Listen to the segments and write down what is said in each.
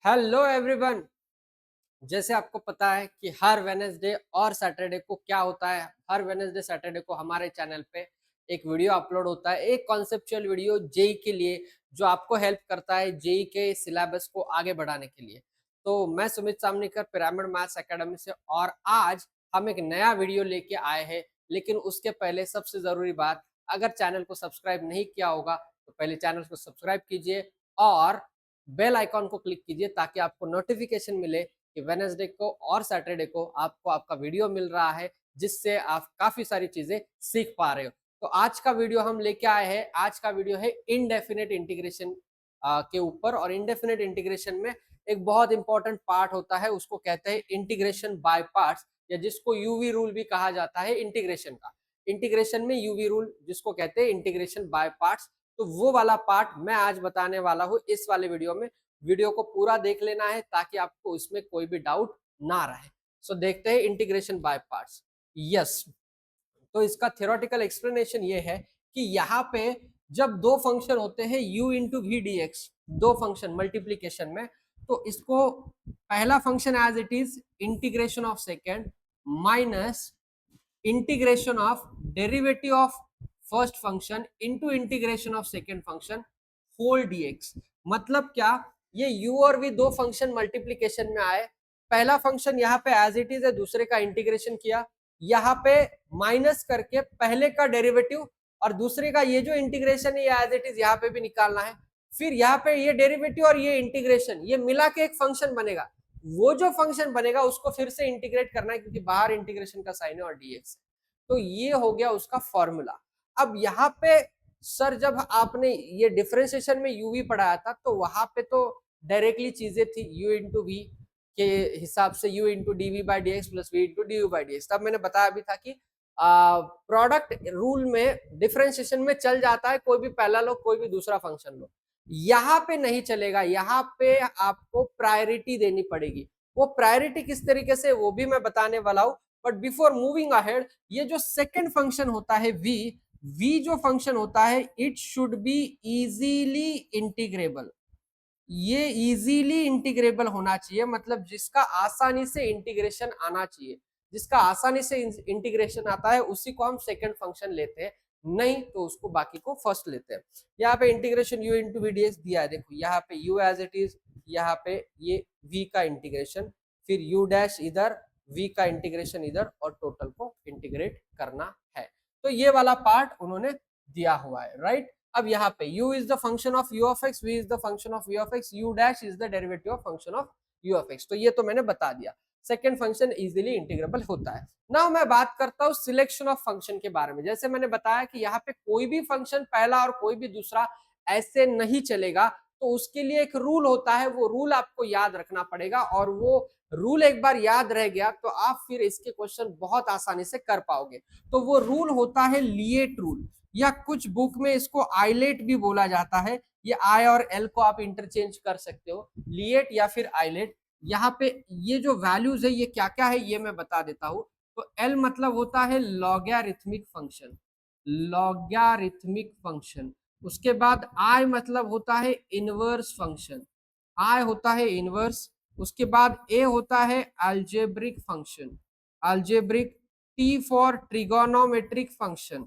Hello everyone. जैसे आपको पता है कि हर वेनेसडे और सैटरडे को क्या होता है, हर वेनेसडे सैटरडे को हमारे चैनल पे एक वीडियो अपलोड होता है, एक कॉन्सेप्चुअल वीडियो जेई के लिए, जो आपको हेल्प करता है जेई के सिलेबस को आगे बढ़ाने के लिए। तो मैं सुमित सामनीकर पिरामिड मैथ्स एकेडमी से, और आज हम एक नया वीडियो लेके आए हैं। लेकिन उसके पहले सबसे जरूरी बात, अगर चैनल को सब्सक्राइब नहीं किया होगा तो पहले चैनल को सब्सक्राइब कीजिए और बेल आइकॉन को क्लिक कीजिए ताकि आपको नोटिफिकेशन मिले कि वेनेसडे को और सैटरडे को आपको आपका वीडियो मिल रहा है, जिससे आप काफी सारी चीजें सीख पा रहे हो। तो आज का वीडियो हम लेके आए हैं, आज का वीडियो है इनडेफिनेट इंटीग्रेशन के ऊपर। और इनडेफिनेट इंटीग्रेशन में एक बहुत इंपॉर्टेंट पार्ट होता है, उसको कहते हैं इंटीग्रेशन बाय पार्ट्स, या जिसको यूवी रूल भी कहा जाता है इंटीग्रेशन का। इंटीग्रेशन में यूवी रूल जिसको कहते हैं इंटीग्रेशन बाय पार्ट्स, तो वो वाला पार्ट मैं आज बताने वाला हूँ इस वाले वीडियो में। वीडियो को पूरा देख लेना है ताकि आपको इसमें कोई भी डाउट ना रहे। सो देखते हैं इंटीग्रेशन बाय पार्ट्स। यस, तो इसका थियोरेटिकल एक्सप्लेनेशन ये है कि यहाँ पे जब दो फंक्शन होते हैं u into v d x, दो फंक्शन मल्टीप्लीकेशन में, तो इसको पहला function as it is integration of second minus integration of derivative of first function into integration of second function whole dx. मतलब क्या, ये u और v दो फंक्शन मल्टीप्लीकेशन में आए, पहला फंक्शन यहाँ पे एज इट इज है, दूसरे का इंटीग्रेशन किया, यहाँ पे माइनस करके पहले का डेरिवेटिव और दूसरे का ये जो इंटीग्रेशन है एज इट इज यहाँ पे भी निकालना है। फिर यहाँ पे ये डेरिवेटिव और ये इंटीग्रेशन ये मिला के एक फंक्शन बनेगा, वो जो फंक्शन बनेगा उसको फिर से इंटीग्रेट करना है क्योंकि बाहर इंटीग्रेशन का साइन है और डीएक्स। तो ये हो गया उसका फॉर्मूला। अब यहाँ पे सर जब आपने ये डिफरेंशिएशन में यूवी पढ़ाया था तो वहां पे तो डायरेक्टली चीजें थी u इंटू वी के हिसाब से u into d v by D x plus v into d u by D x. तब मैंने बताया भी था कि प्रोडक्ट रूल में डिफरेंशिएशन में चल जाता है, कोई भी पहला लो कोई भी दूसरा फंक्शन लो। यहाँ पे नहीं चलेगा, यहाँ पे आपको प्रायोरिटी देनी पड़ेगी। वो प्रायोरिटी किस तरीके से वो भी मैं बताने वाला हूँ। बट बिफोर मूविंग अहेड, ये जो सेकेंड फंक्शन होता है v जो फंक्शन होता है it should be easily integrable. ये इजीली इंटीग्रेबल होना चाहिए, मतलब जिसका आसानी से इंटीग्रेशन आना चाहिए। जिसका आसानी से इंटीग्रेशन आता है उसी को हम सेकंड फंक्शन लेते हैं, नहीं तो उसको बाकी को फर्स्ट लेते हैं। यहाँ पे integration u into v d x दिया है, देखो यहाँ पे u एज इट इज, यहाँ पे ये v का इंटीग्रेशन, फिर u डैश इधर, v का इंटीग्रेशन इधर, और टोटल को इंटीग्रेट करना है। तो ये वाला पार्ट उन्होंने दिया हुआ है, राइट। अब यहाँ पे u is the function of u of x, v is the function of v of x, u dash is the derivative of function of u of x। तो ये तो मैंने बता दिया, सेकेंड फंक्शन इजीली इंटीग्रेबल होता है। Now मैं बात करता हूँ सिलेक्शन ऑफ फंक्शन के बारे में। जैसे मैंने बताया कि यहाँ पे कोई भी फंक्शन पहला और कोई भी दूसरा ऐसे नहीं चलेगा, तो उसके लिए एक रूल होता है, वो रूल आपको याद रखना पड़ेगा। और वो रूल एक बार याद रह गया तो आप फिर इसके क्वेश्चन बहुत आसानी से कर पाओगे। तो वो रूल होता है लिएट रूल, या कुछ बुक में इसको आइलेट भी बोला जाता है। ये आई और एल को आप इंटरचेंज कर सकते हो, लिएट या फिर आइलेट। यहाँ पे ये जो वैल्यूज है ये क्या क्या है ये मैं बता देता हूँ। तो एल मतलब होता है लॉगरिथमिक फंक्शन, लॉगरिथमिक फंक्शन। उसके बाद आई मतलब होता है इनवर्स फंक्शन, आई होता है इनवर्स। उसके बाद ए होता है algebraic function, algebraic. T for trigonometric function,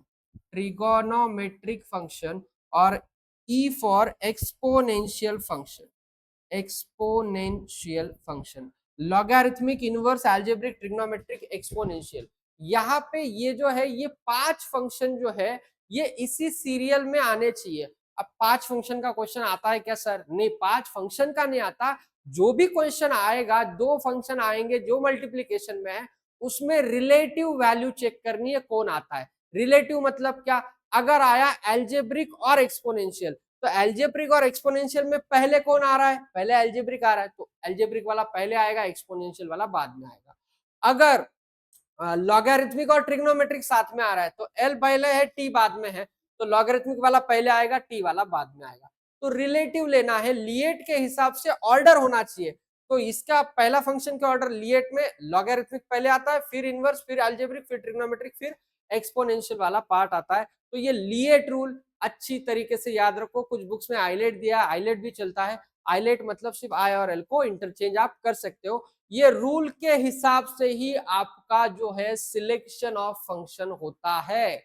trigonometric function. और E for exponential function, exponential function. Logarithmic, inverse, algebraic, trigonometric, exponential. यहाँ पे ये जो है ये पांच फंक्शन जो है ये इसी सीरियल में आने चाहिए। अब पांच फंक्शन का क्वेश्चन आता है क्या सर? नहीं, पांच फंक्शन का नहीं आता। जो भी क्वेश्चन आएगा, दो फंक्शन आएंगे जो मल्टीप्लीकेशन में है, उसमें रिलेटिव वैल्यू चेक करनी है कौन आता है। रिलेटिव मतलब क्या? अगर आया एल्जेब्रिक और एक्सपोनेंशियल, तो एल्जेब्रिक और एक्सपोनेंशियल में पहले कौन आ रहा है? पहले एल्जेब्रिक आ रहा है, तो एल्जेब्रिक वाला पहले आएगा, एक्सपोनेंशियल वाला बाद में आएगा। अगर लॉगरिथमिक और ट्रिग्नोमेट्रिक साथ में आ रहा है तो एल पहले है, टी बाद में है, तो लॉगरिथमिक वाला पहले आएगा, टी वाला बाद में आएगा। तो रिलेटिव लेना है, लिएट के हिसाब से ऑर्डर होना चाहिए। तो इसका पहला फंक्शन के ऑर्डर लिएट में लॉगरिथमिक पहले आता है, फिर इनवर्स, फिर अलजेब्रिक, फिर ट्रिग्नोमेट्रिक, फिर एक्सपोनेंशियल वाला पार्ट आता है। तो ये लिएट रूल अच्छी तरीके से याद रखो। कुछ बुक्स में आइलेट दिया, आइलेट भी चलता है, आइलेट मतलब सिर्फ आई और एल को इंटरचेंज आप कर सकते हो। ये रूल के हिसाब से ही आपका जो है सिलेक्शन ऑफ फंक्शन होता है।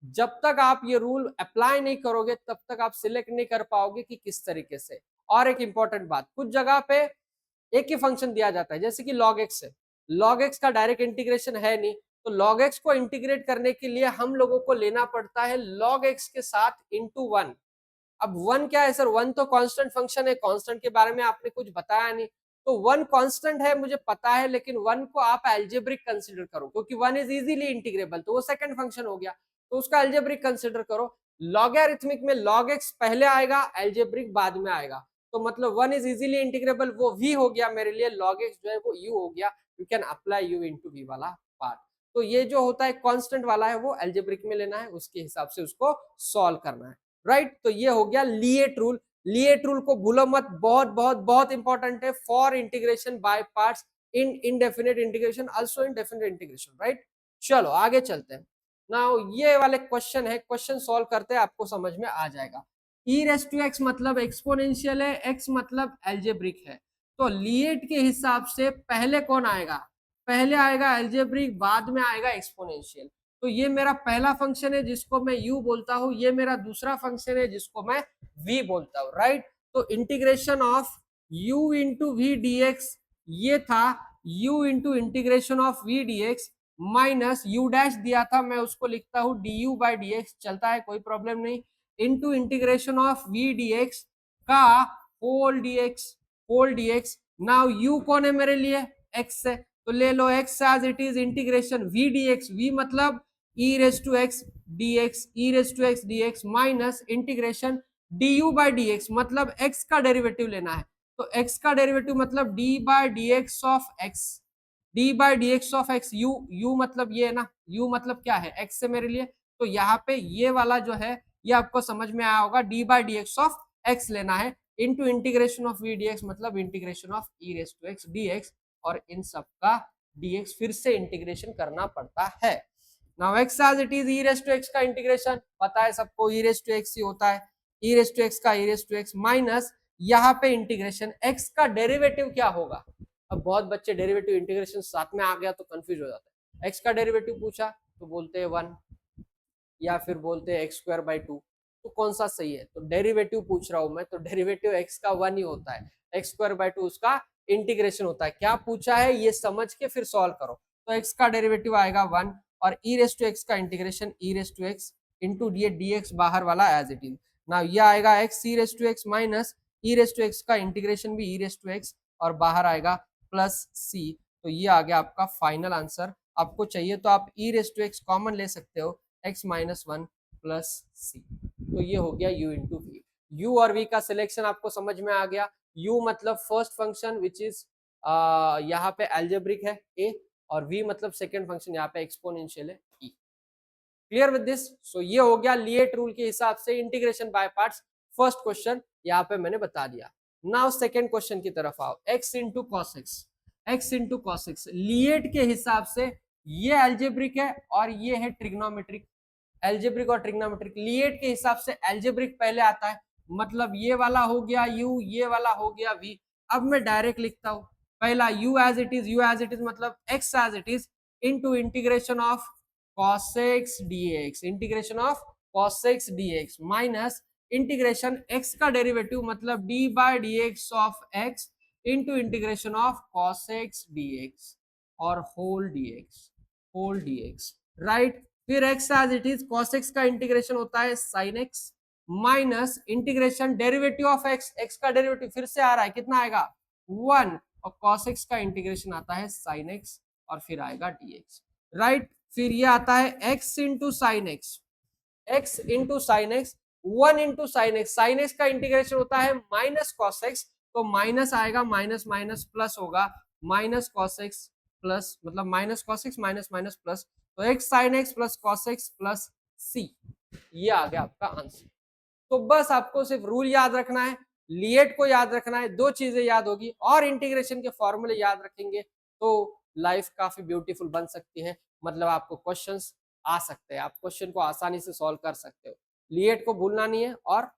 जब तक आप ये रूल अप्लाई नहीं करोगे तब तक आप सिलेक्ट नहीं कर पाओगे कि किस तरीके से। और एक इंपॉर्टेंट बात, कुछ जगह पे एक ही फंक्शन दिया जाता है, जैसे कि log x है, log x का डायरेक्ट इंटीग्रेशन है नहीं, तो log x को इंटीग्रेट करने के लिए हम लोगों को लेना पड़ता है log x के साथ इंटू 1। अब 1 क्या है सर? 1 तो कांस्टेंट फंक्शन है, कांस्टेंट के बारे में आपने कुछ बताया नहीं, तो 1 कांस्टेंट है मुझे पता है, लेकिन 1 को आप एल्जेब्रिक कंसीडर करो, क्योंकि 1 इज इजीली इंटीग्रेबल, तो वो सेकंड फंक्शन हो गया, तो उसका एल्जेब्रिक कंसीडर करो। लॉगरिथमिक में log x पहले आएगा, एल्जेब्रिक बाद में आएगा, तो मतलब 1 इज इजीली इंटीग्रेबल, वो v हो गया मेरे लिए, log x जो है वो u हो गया। You can apply u into v वाला पार्ट। तो ये जो होता है कांस्टेंट वाला है वो एल्जेब्रिक में लेना है, उसके हिसाब से उसको सॉल्व करना है, राइट। तो ये हो गया लिएट रूल। लिएट रूल को भूलो मत, बहुत बहुत बहुत इंपॉर्टेंट है for integration by parts in indefinite integration, also in definite integration, right. चलो आगे चलते हैं। नाउ ये वाले क्वेश्चन है, क्वेश्चन सॉल्व करते हैं, आपको समझ में आ जाएगा। ई रेस टू एक्स मतलब एक्सपोनेंशियल है, एक्स मतलब एल्जेब्रिक है, तो लिएट के हिसाब से पहले कौन आएगा? पहले आएगा एल्जेब्रिक, बाद में आएगा एक्सपोनेंशियल। तो ये मेरा पहला फंक्शन है जिसको मैं u बोलता हूं, ये मेरा दूसरा फंक्शन है जिसको मैं v बोलता हूं, राइट। तो integration of u into v d x, ये था u into integration of v D x minus u dash दिया था, मैं उसको लिखता हूं du बाई डी एक्स, चलता है कोई प्रॉब्लम नहीं, into integration of v D X का whole D X. Now u कौन है मेरे लिए? x है, तो ले लो x as it is, integration v dx, v मतलब e raise to x dx, e raise to x dx minus integration du by dx, मतलब x का डेरिवेटिव लेना है, तो x का डेरिवेटिव मतलब d bye dx of x, d bye dx of x, u मतलब ये है ना, u मतलब क्या है? x है मेरे लिए, तो यहाँ पे ये वाला जो है ये आपको समझ में आया होगा, d bye dx of x लेना है, into integration of v dx मतलब integration of e raise to x dx, और इन सब का dx फिर से इंटीग्रेशन करना पड़ता है। Now x as it is, e raise to x का इंटीग्रेशन पता है सबको, e रेस टू x ही होता है, e रेस टू x का e रेस टू x माइनस यहाँ पे इंटीग्रेशन x का डेरिवेटिव क्या होगा? अब बहुत बच्चे डेरिवेटिव इंटीग्रेशन साथ में आ गया तो कंफ्यूज हो जाता है। x का डेरिवेटिव पूछा तो बोलते हैं 1, या फिर बोलते हैं एक्स स्क्वायर बाई 2, तो कौन सा सही है? तो डेरिवेटिव पूछ रहा हूं मैं, तो डेरिवेटिव x का 1 ही होता है, एक्स स्क्वायर बाई 2 उसका इंटीग्रेशन होता है। क्या पूछा है ये समझ के फिर सॉल्व करो। तो x का डेरिवेटिव आएगा 1, और e रेस टू x का integration e raise to x into dx बाहर वाला एज इट इज। ना ये आएगा x e raise to x minus e raise to x का इंटीग्रेशन भी e रेस टू x, और बाहर आएगा प्लस c। तो ये आ गया आपका फाइनल आंसर। आपको चाहिए तो आप e raise to x common ले सकते हो, x माइनस 1 प्लस सी। तो ये हो गया u इंटू वी। u और v का सिलेक्शन आपको समझ में आ गया। u मतलब फर्स्ट फंक्शन विच इज यहाँ पे एल्जेब्रिक है a, और v मतलब सेकेंड फंक्शन यहाँ पे एक्सपोनेंशियल है e। Clear with this? So ये हो गया लिएट रूल के हिसाब से integration by parts. First question यहाँ पे मैंने बता दिया। नाउ सेकेंड क्वेश्चन की तरफ आओ, x into cos X, x into cos X LIATE के हिसाब से ये एल्जेब्रिक है और ये है ट्रिग्नोमेट्रिक। एल्जेब्रिक और ट्रिग्नोमेट्रिक, लिएट के हिसाब से एल्जेब्रिक पहले आता है, मतलब ये वाला हो गया u, ये वाला हो गया v। अब मैं डायरेक्ट लिखता हूं, पहला u as it is, u as it is मतलब x as it is into integration of cos x dx, integration of cos x dx minus integration x का डेरिवेटिव मतलब d bye dx of x into integration of cos x dx और whole dx, right. फिर x as it is, cos x का integration होता है sin x minus integration derivative of x, x का derivative फिर से आ रहा है, कितना आएगा 1, और cos x का इंटीग्रेशन आता है sin x और फिर आएगा dx, राइट। फिर ये आता है x into sine X, x into sine X, 1 into sine X, sine x का इंटीग्रेशन होता है माइनस कॉस एक्स, तो माइनस आएगा, माइनस माइनस प्लस होगा, माइनस कॉस एक्स प्लस मतलब minus cos X minus minus plus, तो X sine X plus cos x plus C. ये आ गया आपका आंसर। तो बस आपको सिर्फ रूल याद रखना है, लिएट को याद रखना है, दो चीजें याद होगी और इंटीग्रेशन के फॉर्मूले याद रखेंगे तो लाइफ काफी ब्यूटीफुल बन सकती है। मतलब आपको क्वेश्चंस आ सकते हैं, आप क्वेश्चन को आसानी से सॉल्व कर सकते हो। लिएट को भूलना नहीं है और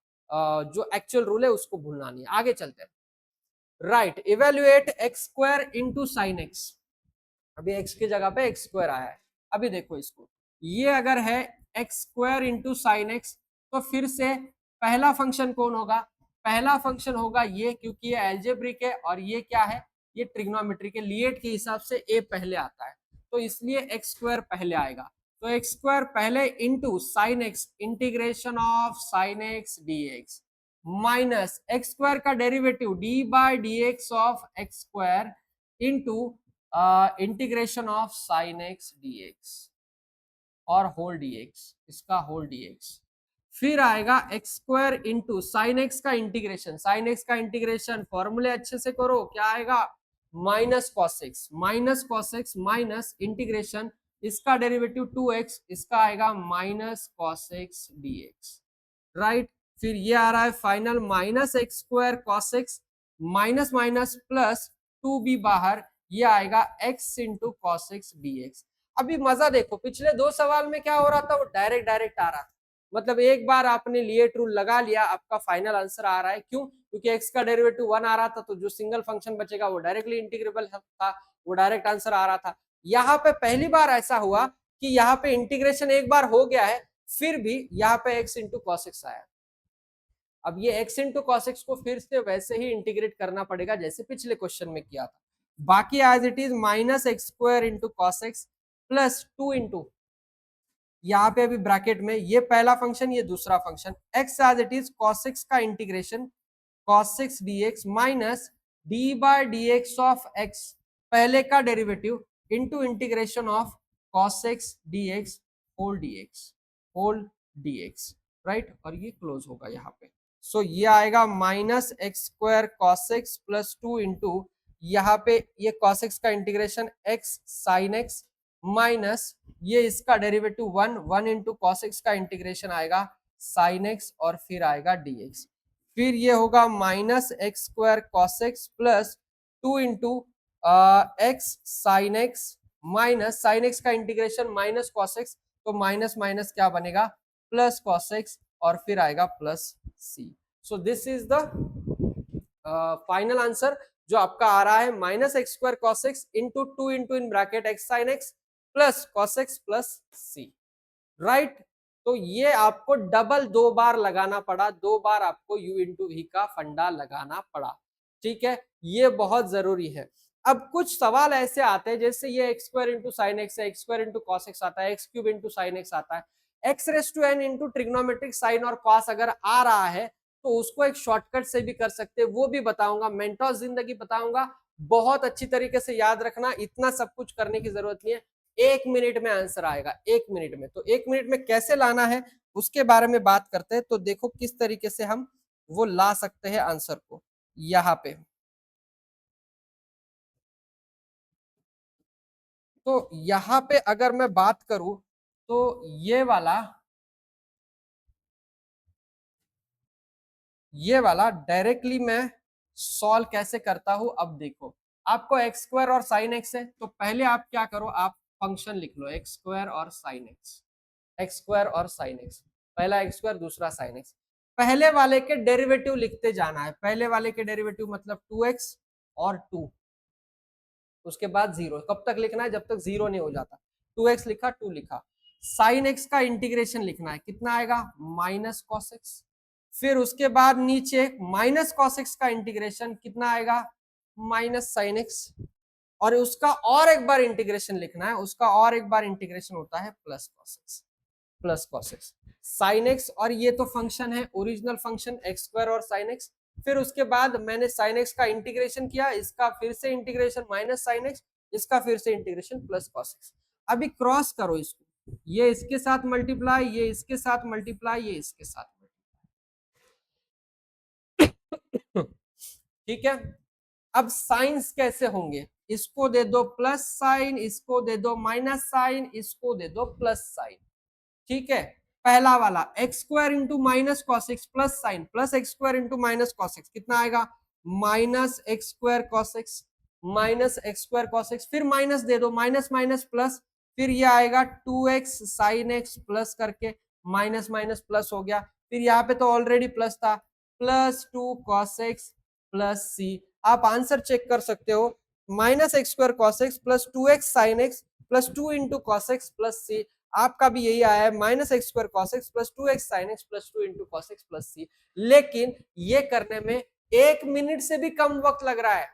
जो एक्चुअल रूल है उसको भूलना नहीं है। आगे चलते हैं। Right, evaluate x square into sine x. अभी एक्स की जगह पे एक्स स्क्वायर आया है। अभी देखो इसको, ये अगर है X square into sine x, तो फिर से पहला फंक्शन कौन होगा? पहला फंक्शन होगा ये, क्योंकि ये एल्जेब्रिक है और ये क्या है, ये ट्रिग्नोमेट्रिक है। लिएट के हिसाब से ए पहले आता है, तो इसलिए एक्स स्क्वायर पहले आएगा। तो एक्स स्क्वायर पहले into sine X, integration of sine X D x, minus x square का derivative D by D x of X square into integration of sine X D X और whole D X, इसका whole D X. फिर आएगा X square into sine x का integration, sine x का integration फॉर्मूले अच्छे से करो, क्या आएगा? Minus cos X, minus cos X minus integration, इसका डेरिवेटिव 2x, इसका आएगा minus cos x D x, right. फिर ये आ रहा है final minus x square cos X, minus minus plus 2b बाहर, ये आएगा x into cos x D x. अभी मजा देखो, पिछले दो सवाल में क्या हो रहा था, वो डायरेक्ट डायरेक्ट आ रहा था। मतलब एक बार आपने लिएट रूल लगा लिया, आपका फाइनल आंसर आ रहा है। क्यों? क्योंकि x का डेरिवेटिव 1 आ रहा था, तो जो सिंगल फंक्शन बचेगा वो डायरेक्टली इंटीग्रेबल था, वो डायरेक्ट आंसर आ रहा था। यहाँ पे पहली बार ऐसा हुआ कि यहाँ पे इंटीग्रेशन एक बार हो गया है, फिर भी यहाँ पे x इंटू कॉस एक्स आया। अब ये x इंटू कॉस एक्स को फिर से वैसे ही इंटीग्रेट करना पड़ेगा जैसे पिछले क्वेश्चन में किया था। बाकी as it is minus x square into cos x plus 2 into, यहाँ पे अभी ब्रैकेट में ये पहला फंक्शन, ये दूसरा function, x as it is cos x का integration cos x dx minus d by d x of x, पहले का derivative into integration of cos x dx whole dx, whole dx, right. और ये close होगा यहाँ पे। So ये आएगा minus x square cos x plus 2 into, यहाँ पे ये cos x का integration x sine x minus ये इसका डेरिवेटिव 1 इंटू कॉस एक्स का इंटीग्रेशन आएगा साइन एक्स और फिर आएगा dx। फिर ये होगा minus x square cos x plus 2 into x sine x minus sine x का इंटीग्रेशन माइनस कॉस एक्स, तो माइनस माइनस क्या बनेगा, प्लस कॉस एक्स और फिर आएगा plus c. So this is the final answer जो आपका आ रहा है, minus x square cos x into 2 into in bracket x sine X plus cos x plus C, right. तो ये आपको डबल 2 बार लगाना पड़ा, 2 बार आपको u इंटू वी का फंडा लगाना पड़ा, ठीक है, ये बहुत जरूरी है। अब कुछ सवाल ऐसे आते हैं जैसे ये X square into sine X है, X square into cos X आता है, X cube into sine X आता है, X raise to N into trigonometric sine और कॉस अगर आ रहा है तो उसको एक शॉर्टकट से भी कर सकते हैं, वो भी बताऊंगा, मेंटोस जिंदगी बताऊंगा। बहुत अच्छी तरीके से याद रखना, इतना सब कुछ करने की जरूरत नहीं है, 1 मिनट में आंसर आएगा, 1 मिनट में। तो 1 मिनट में कैसे लाना है उसके बारे में बात करते हैं। तो देखो किस तरीके से हम वो ला सकते हैं आंसर को। यहाँ पे तो यहाँ पे अगर मैं बात करूं तो ये वाला डायरेक्टली मैं सॉल्व कैसे करता हूं। अब देखो, आपको एक्स स्क्वायर और साइन एक्स है, तो पहले आप क्या करो, आप फंक्शन लिख लो एक्स स्क्वायर और साइन एक्स, एक्स स्क्वायर और साइन एक्स, पहला एक्स स्क्वायर दूसरा साइन एक्स। पहले वाले के डेरिवेटिव लिखते जाना है, पहले वाले के डेरिवेटिव मतलब 2x और 2, उसके बाद 0। कब तक लिखना है, जब तक 0 नहीं हो जाता। 2x लिखा, 2 लिखा। साइन एक्स का इंटीग्रेशन लिखना है, कितना आएगा, माइनस कॉस एक्स। फिर उसके बाद नीचे माइनस कॉस एक्स का इंटीग्रेशन कितना आएगा, माइनस साइन एक्स। और उसका और एक बार इंटीग्रेशन लिखना है, उसका और एक बार इंटीग्रेशन होता है plus cos x, plus cos x sine x. और ये तो फंक्शन है ओरिजिनल फंक्शन एक्स स्क्वायर और साइन एक्स। फिर उसके बाद मैंने साइन एक्स का इंटीग्रेशन किया, इसका फिर से इंटीग्रेशन माइनस साइन एक्स, इसका फिर से इंटीग्रेशन प्लस कॉस एक्स। अभी क्रॉस करो इसको, ये इसके साथ मल्टीप्लाई, ये इसके साथ मल्टीप्लाई, ये इसके साथ मल्टीप्लाई, ठीक है। अब साइंस कैसे होंगे, इसको दे दो प्लस साइन, इसको दे दो माइनस साइन, इसको दे दो प्लस साइन, ठीक है। पहला वाला x square into minus cos x plus sign plus x square into minus cos x कितना आएगा, minus x square cos X, minus x square cos x, फिर माइनस दे दो, माइनस माइनस प्लस, फिर ये आएगा 2x साइन एक्स प्लस करके minus minus plus हो गया। फिर यहाँ पे तो ऑलरेडी प्लस था, प्लस 2 कॉस एक्स प्लस सी। आप आंसर चेक कर सकते हो, minus x square cos x plus 2x sine X plus 2 into cos x plus C. आपका भी यही आया है, minus x square cos x plus 2x sine X plus 2 into cos x plus C. लेकिन ये करने में 1 मिनट से भी कम वक्त लग रहा है।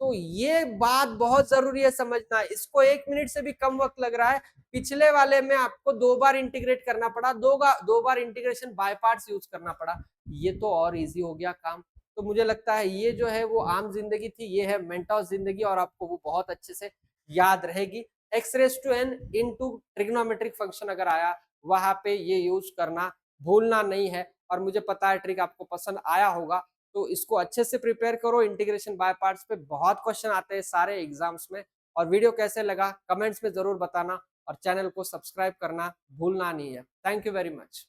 तो ये बात बहुत जरूरी है समझना, इसको 1 मिनट से भी कम वक्त लग रहा है। पिछले वाले में आपको 2 बार इंटीग्रेट करना पड़ा, 2 बार इंटीग्रेशन बाय पार्ट्स यूज करना पड़ा, ये तो और इजी हो गया काम। तो मुझे लगता है ये जो है वो आम जिंदगी थी, ये है मेंटोस जिंदगी, और आपको वो बहुत अच्छे से याद रहेगी। X raise to n into trigonometric function अगर आया, वहां पे ये यूज करना भूलना नहीं है। और मुझे पता है ट्रिक आपको पसंद आया होगा, तो इसको अच्छे से प्रिपेयर करो। इंटीग्रेशन बाय पार्ट्स पे बहुत क्वेश्चन आते हैं सारे एग्जाम्स में। और वीडियो कैसे लगा कमेंट्स में जरूर बताना, और चैनल को सब्सक्राइब करना भूलना नहीं है। Thank you very much.